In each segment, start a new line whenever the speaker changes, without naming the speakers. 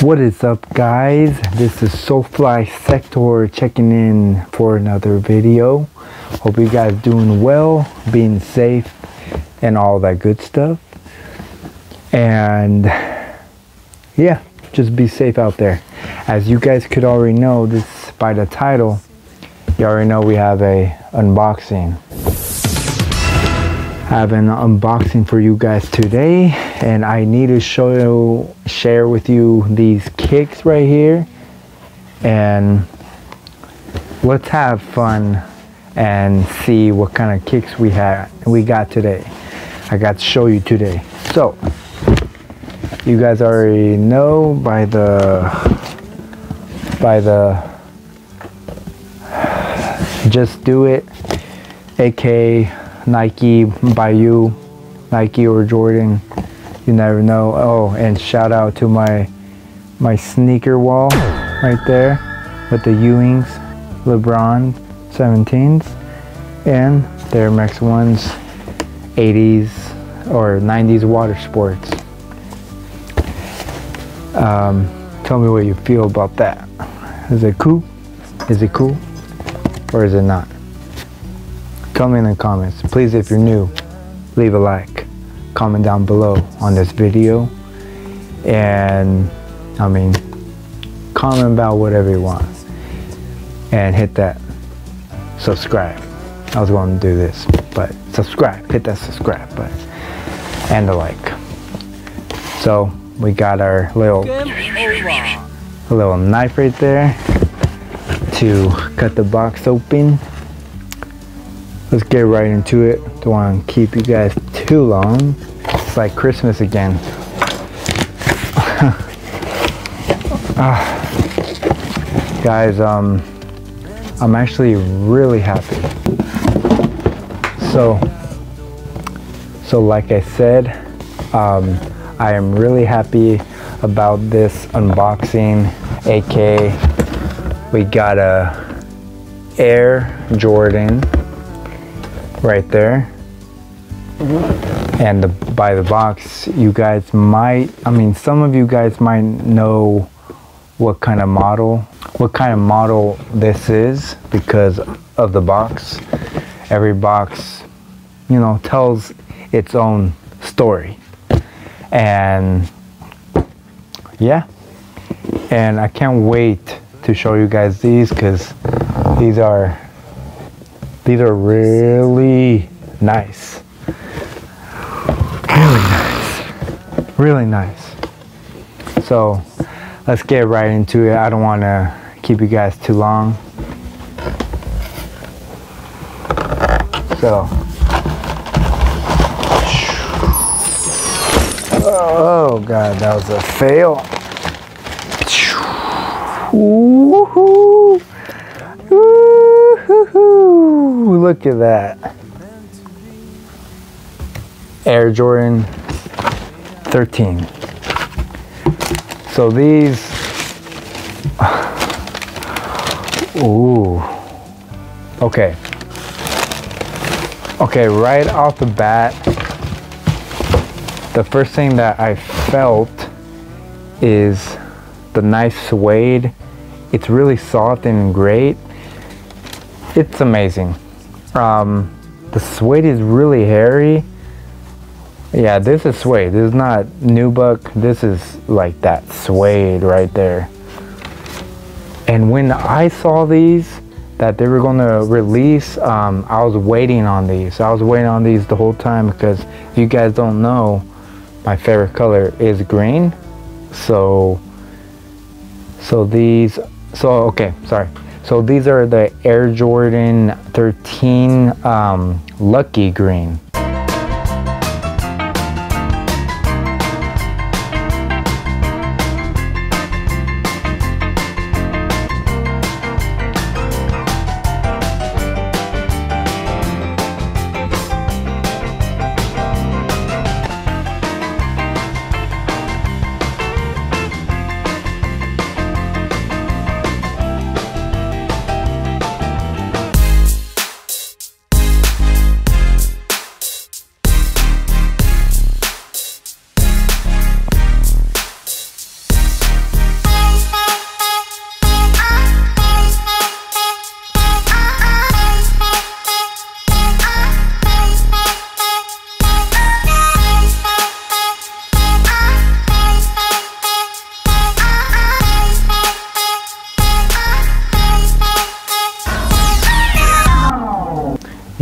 What is up, guys? This is Solefly Sector checking in for another video. Hope you guys doing well, being safe, and all that good stuff. And yeah, just be safe out there. As you guys could already know, this by the title, you already know we have a unboxing. I have an unboxing for you guys today, and I need to share with you these kicks right here, and let's have fun and see what kind of kicks we got today. I got to show you today. So you guys already know by the Just Do It, aka Nike by you, Nike or Jordan, you never know. Oh, and shout out to my sneaker wall right there with the Ewings LeBron 17s and the Air Max 1s 80s or 90s water sports. Tell me what you feel about that. Is it cool? Is it cool? Or is it not? Tell me in the comments. Please, if you're new, leave a like, comment down below on this video, and I mean, comment about whatever you want, and hit that subscribe. I was going to do this, but subscribe, hit that subscribe button and the like. So we got our little knife right there to cut the box open. Let's get right into it. Don't want to keep you guys too long. It's like Christmas again. Guys, I'm actually really happy. So like I said, I am really happy about this unboxing, aka we got a Air Jordan right there, and by the box, you guys might, some of you guys might know what kind of model this is because of the box. Every box, you know, tells its own story, and yeah, and I can't wait to show you guys these because these are really nice. Really nice. So let's get right into it. I don't want to keep you guys too long. So, oh god, that was a fail. Woohoo! Woo-hoo-hoo. Look at that. Air Jordan 13. So these, ooh, okay, right off the bat, the first thing that I felt is the nice suede. It's really soft and great. It's amazing. The suede is really hairy. Yeah, this is suede. This is not nubuck. This is like that suede right there. And when I saw these, that they were going to release, I was waiting on these. I was waiting on these the whole time because if you guys don't know, my favorite color is green. So these are the Air Jordan 13 Lucky Green.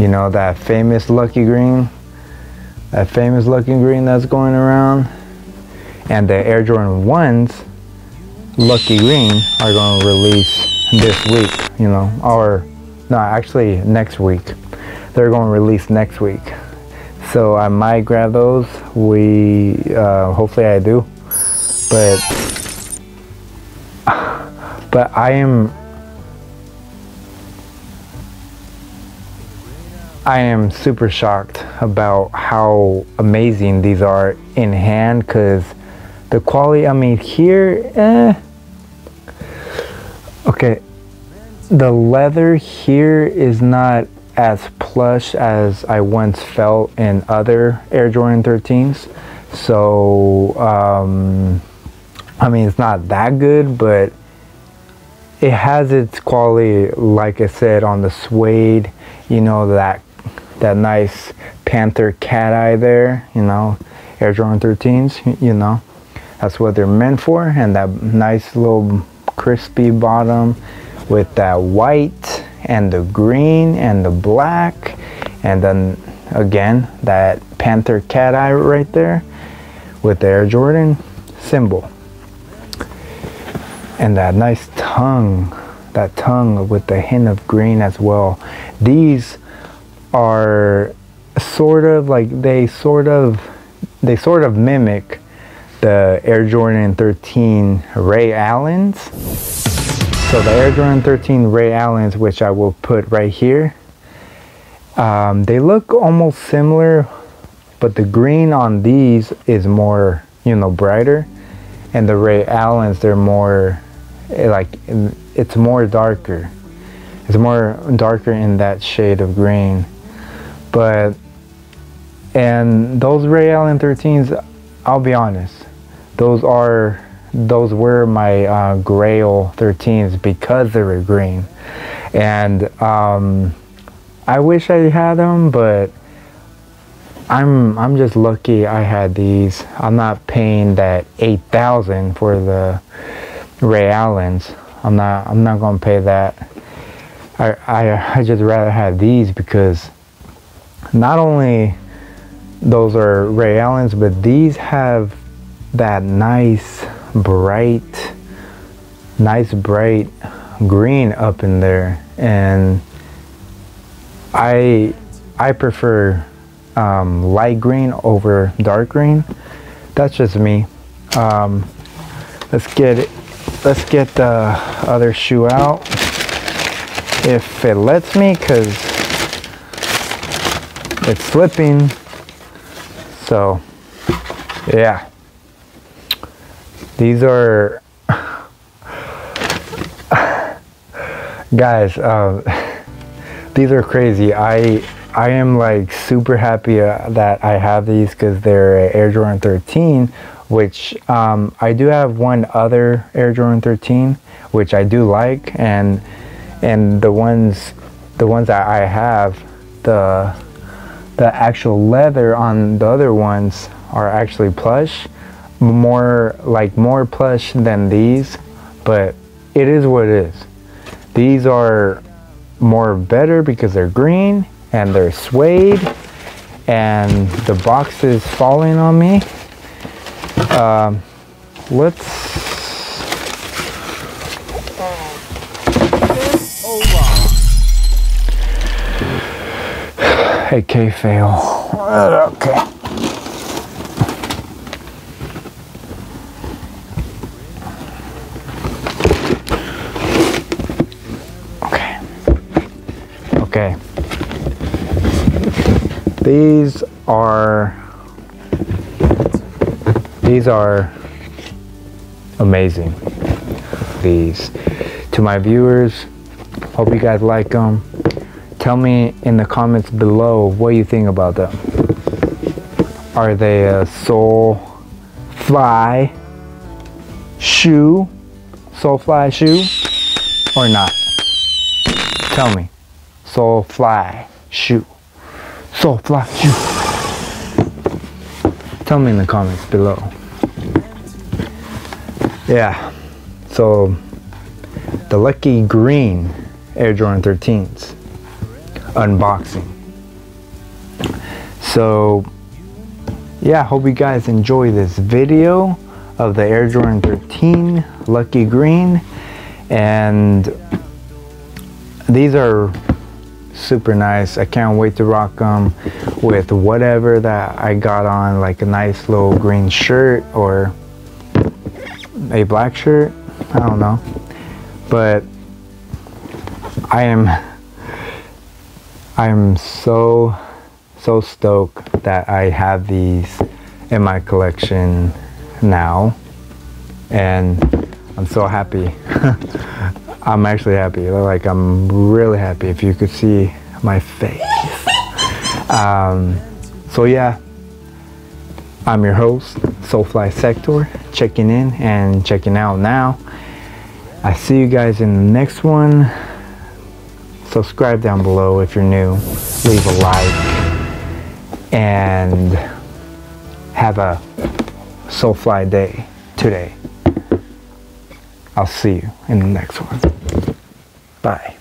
You know, that famous lucky green? That famous lucky green that's going around? And the Air Jordan 1s, lucky green, are going to release this week, you know, or no, actually next week. They're going to release next week. So I might grab those. Hopefully I do. But I am super shocked about how amazing these are in hand, because the quality, I mean, here, okay, the leather here is not as plush as I once felt in other Air Jordan 13s. So, I mean, it's not that good, but it has its quality, like I said, on the suede, you know, that nice panther cat eye there, you know, Air Jordan 13s, you know, that's what they're meant for. And that nice little crispy bottom with that white and the green and the black, and then again that panther cat eye right there with the Air Jordan symbol, and that nice tongue, that tongue with the hint of green as well. These are sort of like, they sort of mimic the Air Jordan 13 Ray Allens. So the Air Jordan 13 Ray Allens, which I will put right here, they look almost similar, but the green on these is more, you know, brighter, and the Ray Allens, they're more like, it's more darker. It's more darker in that shade of green. But, and those Ray Allen 13s, I'll be honest, those were my Grail 13s because they were green. And I wish I had them, but I'm just lucky I had these. I'm not paying that $8,000 for the Ray Allens. I'm not gonna pay that. I just rather have these, because not only those are Ray Allens, but these have that nice bright green up in there, and I prefer light green over dark green. That's just me. Let's get the other shoe out if it lets me, because it's slipping. So yeah, these are guys, these are crazy. I am like super happy that I have these, because they're Air Jordan 13, which I do have one other Air Jordan 13 which I do like, and the ones that I have, the actual leather on the other ones are actually plush, more plush than these, but it is what it is. These are more better because they're green and they're suede, and the box is falling on me. AK fail. Okay. Okay. These are amazing. These, to my viewers, hope you guys like them. Tell me in the comments below what you think about them. Are they a Solefly shoe? Solefly shoe or not? Tell me. Solefly shoe. Solefly shoe. Tell me in the comments below. Yeah. So the lucky green Air Jordan 13s. Unboxing. So yeah, hope you guys enjoy this video of the Air Jordan 13 Lucky Green. And these are super nice. I can't wait to rock them with whatever that I got on, like a nice little green shirt or a black shirt. I don't know, but I am so stoked that I have these in my collection now, and I'm so happy. I'm actually happy. Like, I'm really happy if you could see my face. So yeah, I'm your host, Solefly Sector, checking in and checking out now. I see you guys in the next one. Subscribe down below if you're new. Leave a like. And have a Solefly day today. I'll see you in the next one. Bye.